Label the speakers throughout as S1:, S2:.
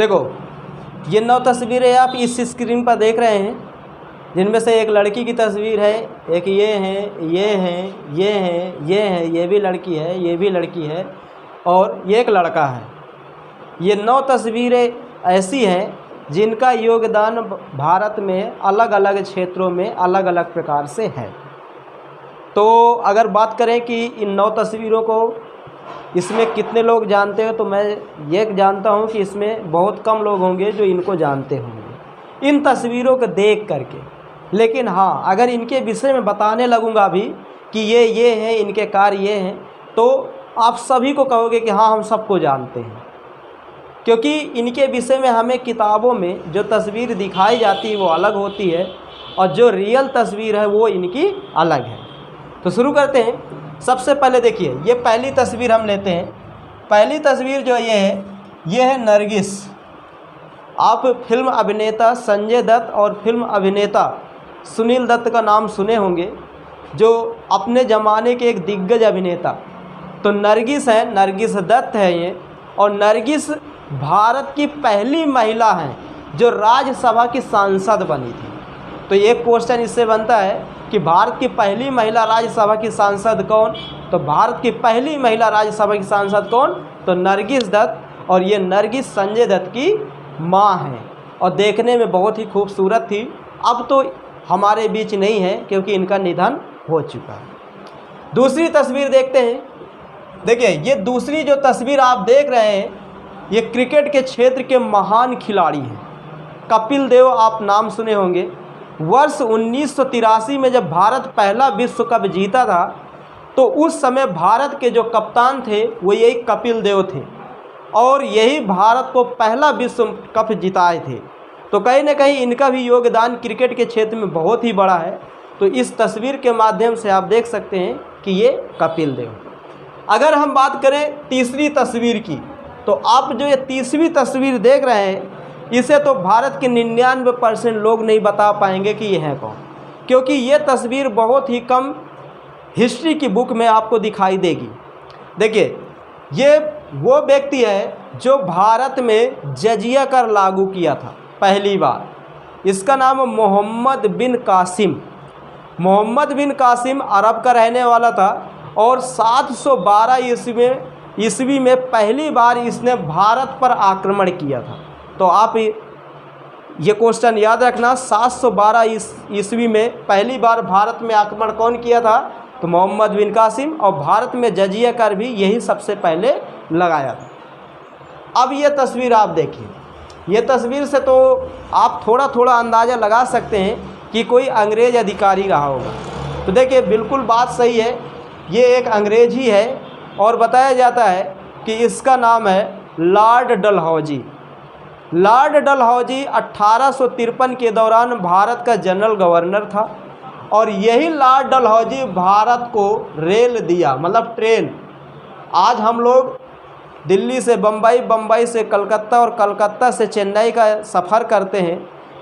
S1: देखो ये 9 तस्वीरें आप इस स्क्रीन पर देख रहे हैं, जिनमें से एक लड़की की तस्वीर है, एक ये है, ये है, ये है, ये है, ये भी लड़की है, ये भी लड़की है और ये एक लड़का है। ये 9 तस्वीरें ऐसी हैं जिनका योगदान भारत में अलग अलग क्षेत्रों में अलग अलग प्रकार से है। तो अगर बात करें कि इन 9 तस्वीरों को इसमें कितने लोग जानते हो, तो मैं ये जानता हूँ कि इसमें बहुत कम लोग होंगे जो इनको जानते होंगे इन तस्वीरों को देख करके। लेकिन हाँ, अगर इनके विषय में बताने लगूँगा भी कि ये हैं, इनके कार्य ये हैं, तो आप सभी को कहोगे कि हाँ हम सबको जानते हैं, क्योंकि इनके विषय में हमें किताबों में जो तस्वीर दिखाई जाती है वो अलग होती है और जो रियल तस्वीर है वो इनकी अलग है। तो शुरू करते हैं। सबसे पहले देखिए, ये पहली तस्वीर हम लेते हैं। पहली तस्वीर जो ये है नरगिस। आप फिल्म अभिनेता संजय दत्त और फिल्म अभिनेता सुनील दत्त का नाम सुने होंगे, जो अपने ज़माने के एक दिग्गज अभिनेता। तो नरगिस है, नरगिस दत्त है ये। और नरगिस भारत की पहली महिला हैं जो राज्यसभा की सांसद बनी थी। तो एक क्वेश्चन इससे बनता है कि भारत की पहली महिला राज्यसभा की सांसद कौन? तो भारत की पहली महिला राज्यसभा की सांसद कौन? तो नरगिस दत्त। और ये नरगिस संजय दत्त की माँ हैं और देखने में बहुत ही खूबसूरत थी। अब तो हमारे बीच नहीं है क्योंकि इनका निधन हो चुका है। दूसरी तस्वीर देखते हैं। देखिए ये दूसरी जो तस्वीर आप देख रहे हैं, ये क्रिकेट के क्षेत्र के महान खिलाड़ी हैं। कपिल देव आप नाम सुने होंगे। वर्ष 1983 में जब भारत पहला विश्व कप जीता था, तो उस समय भारत के जो कप्तान थे वो यही कपिल देव थे और यही भारत को पहला विश्व कप जिताए थे। तो कहीं ना कहीं इनका भी योगदान क्रिकेट के क्षेत्र में बहुत ही बड़ा है। तो इस तस्वीर के माध्यम से आप देख सकते हैं कि ये कपिल देव। अगर हम बात करें तीसरी तस्वीर की, तो आप जो ये तीसरी तस्वीर देख रहे हैं, इसे तो भारत के 99% लोग नहीं बता पाएंगे कि ये है कौन, क्योंकि ये तस्वीर बहुत ही कम हिस्ट्री की बुक में आपको दिखाई देगी। देखिए ये वो व्यक्ति है जो भारत में जजिया कर लागू किया था पहली बार। इसका नाम मोहम्मद बिन कासिम। मोहम्मद बिन कासिम अरब का रहने वाला था और 712 ईस्वी में पहली बार इसने भारत पर आक्रमण किया था। तो आप ये क्वेश्चन याद रखना, 712 ईस्वी में पहली बार भारत में आक्रमण कौन किया था? तो मोहम्मद बिन कासिम। और भारत में जजिया कर भी यही सबसे पहले लगाया था। अब ये तस्वीर आप देखिए, ये तस्वीर से तो आप थोड़ा थोड़ा अंदाज़ा लगा सकते हैं कि कोई अंग्रेज़ अधिकारी रहा होगा। तो देखिए बिल्कुल बात सही है, ये एक अंग्रेज़ ही है और बताया जाता है कि इसका नाम है लॉर्ड डलहौजी। लॉर्ड डलहौजी 1853 के दौरान भारत का जनरल गवर्नर था और यही लॉर्ड डलहौजी भारत को रेल दिया, मतलब ट्रेन। आज हम लोग दिल्ली से बम्बई, बम्बई से कलकत्ता और कलकत्ता से चेन्नई का सफ़र करते हैं,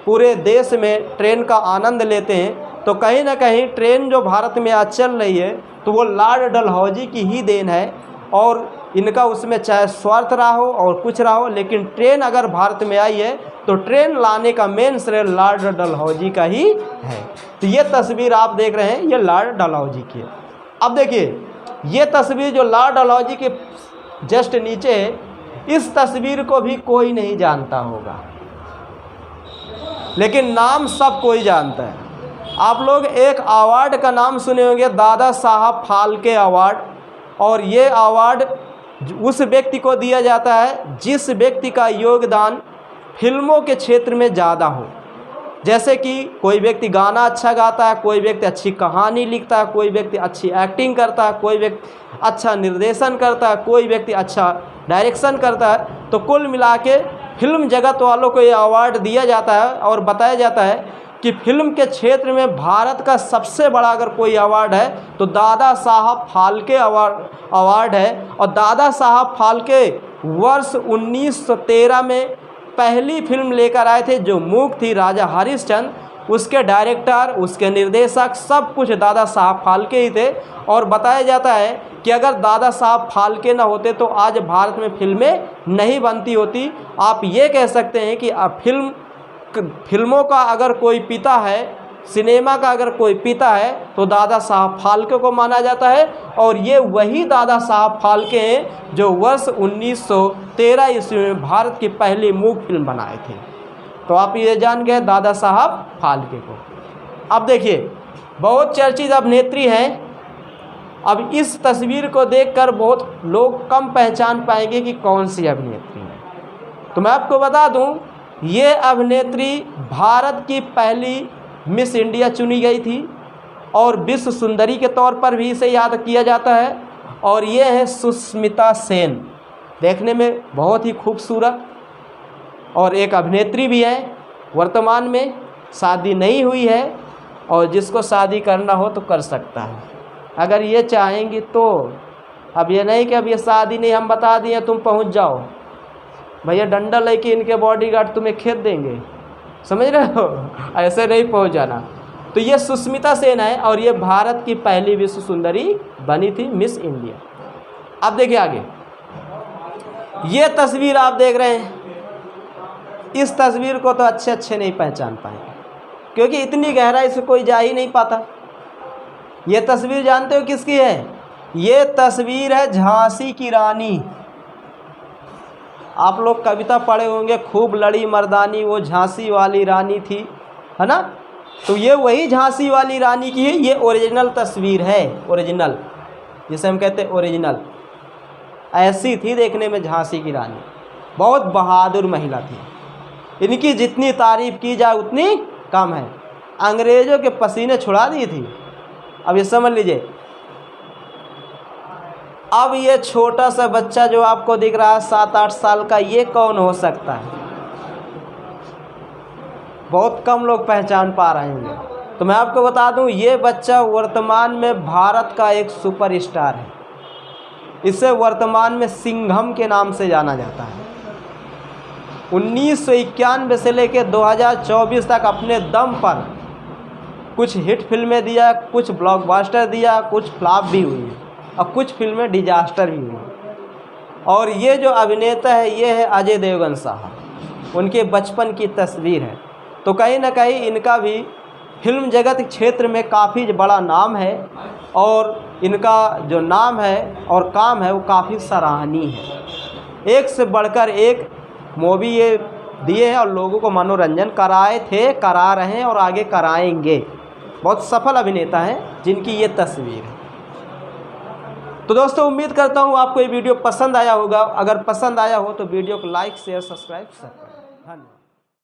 S1: पूरे देश में ट्रेन का आनंद लेते हैं। तो कहीं ना कहीं ट्रेन जो भारत में आज चल रही है तो वो लॉर्ड डलहौजी की ही देन है और इनका उसमें चाहे स्वार्थ रहा हो और कुछ रहा हो, लेकिन ट्रेन अगर भारत में आई है तो ट्रेन लाने का मेन श्रेय लॉर्ड डलहौजी का ही है। तो ये तस्वीर आप देख रहे हैं, ये लॉर्ड डलहौजी की है। अब देखिए ये तस्वीर जो लॉर्ड डलहौजी के जस्ट नीचे है, इस तस्वीर को भी कोई नहीं जानता होगा, लेकिन नाम सब कोई जानता है। आप लोग एक अवार्ड का नाम सुने होंगे, दादा साहब फाल्के अवार्ड। और ये अवार्ड उस व्यक्ति को दिया जाता है जिस व्यक्ति का योगदान फिल्मों के क्षेत्र में ज़्यादा हो। जैसे कि कोई व्यक्ति गाना अच्छा गाता है, कोई व्यक्ति अच्छी कहानी लिखता है, कोई व्यक्ति अच्छी एक्टिंग करता है, कोई व्यक्ति अच्छा निर्देशन करता है, कोई व्यक्ति अच्छा डायरेक्शन करता है। तो कुल मिला के फिल्म जगत वालों को ये अवार्ड दिया जाता है और बताया जाता है कि फिल्म के क्षेत्र में भारत का सबसे बड़ा अगर कोई अवार्ड है तो दादा साहब फाल्के अवार्ड है। और दादा साहब फाल्के वर्ष 1913 में पहली फिल्म लेकर आए थे जो मूक थी, राजा हरिश्चंद्र। उसके डायरेक्टर, उसके निर्देशक, सब कुछ दादा साहब फाल्के ही थे। और बताया जाता है कि अगर दादा साहब फाल्के ना होते तो आज भारत में फिल्में नहीं बनती होती। आप ये कह सकते हैं कि फिल्मों का अगर कोई पिता है, सिनेमा का अगर कोई पिता है तो दादा साहब फाल्के को माना जाता है। और ये वही दादा साहब फाल्के हैं जो वर्ष 1913 ईस्वी में भारत की पहली मूक फिल्म बनाए थे। तो आप ये जान गए दादा साहब फाल्के को। अब देखिए, बहुत चर्चित अभिनेत्री हैं। अब इस तस्वीर को देखकर बहुत लोग कम पहचान पाएंगे कि कौन सी अभिनेत्री है। तो मैं आपको बता दूं, ये अभिनेत्री भारत की पहली मिस इंडिया चुनी गई थी और विश्व सुंदरी के तौर पर भी इसे याद किया जाता है। और ये है सुष्मिता सेन, देखने में बहुत ही खूबसूरत और एक अभिनेत्री भी है। वर्तमान में शादी नहीं हुई है और जिसको शादी करना हो तो कर सकता है अगर ये चाहेंगी तो। अब ये नहीं कि अब ये शादी नहीं, हम बता दिए तुम पहुंच जाओ, भैया डंडा लेके इनके बॉडीगार्ड तुम्हें खेत देंगे, समझ रहे हो, ऐसे नहीं पहुंच जाना। तो ये सुष्मिता सेन है और ये भारत की पहली विश्व सुंदरी बनी थी, मिस इंडिया। अब देखिए आगे, ये तस्वीर आप देख रहे हैं, इस तस्वीर को तो अच्छे नहीं पहचान पाएंगे क्योंकि इतनी गहराई से कोई जा ही नहीं पाता। ये तस्वीर जानते हो किसकी है? ये तस्वीर है झांसी की रानी। आप लोग कविता पढ़े होंगे, खूब लड़ी मर्दानी वो झांसी वाली रानी थी, है ना। तो ये वही झांसी वाली रानी की है। ये ओरिजिनल तस्वीर है, ओरिजिनल जिसे हम कहते हैं ओरिजिनल। ऐसी थी देखने में झांसी की रानी, बहुत बहादुर महिला थी। इनकी जितनी तारीफ की जाए उतनी कम है। अंग्रेज़ों के पसीने छुड़ा दी थी। अब ये समझ लीजिए। अब ये छोटा सा बच्चा जो आपको दिख रहा है 7-8 साल का, ये कौन हो सकता है? बहुत कम लोग पहचान पा रहे होंगे। तो मैं आपको बता दूं, ये बच्चा वर्तमान में भारत का एक सुपरस्टार है। इसे वर्तमान में सिंघम के नाम से जाना जाता है। 1991 से लेकर 2024 तक अपने दम पर कुछ हिट फिल्में दिया, कुछ ब्लॉकबस्टर दिया, कुछ फ्लॉप भी हुई और कुछ फिल्में डिजास्टर भी हुई। और ये जो अभिनेता है ये है अजय देवगन साहब। उनके बचपन की तस्वीर है। तो कहीं ना कहीं इनका भी फिल्म जगत क्षेत्र में काफ़ी बड़ा नाम है और इनका जो नाम है और काम है वो काफ़ी सराहनीय है। एक से बढ़कर एक मूवी ये दिए हैं और लोगों को मनोरंजन कराए थे, करा रहे हैं और आगे कराएंगे। बहुत सफल अभिनेता हैं जिनकी ये तस्वीर है। तो दोस्तों, उम्मीद करता हूँ आपको ये वीडियो पसंद आया होगा। अगर पसंद आया हो तो वीडियो को लाइक शेयर सब्सक्राइब करें। धन्यवाद।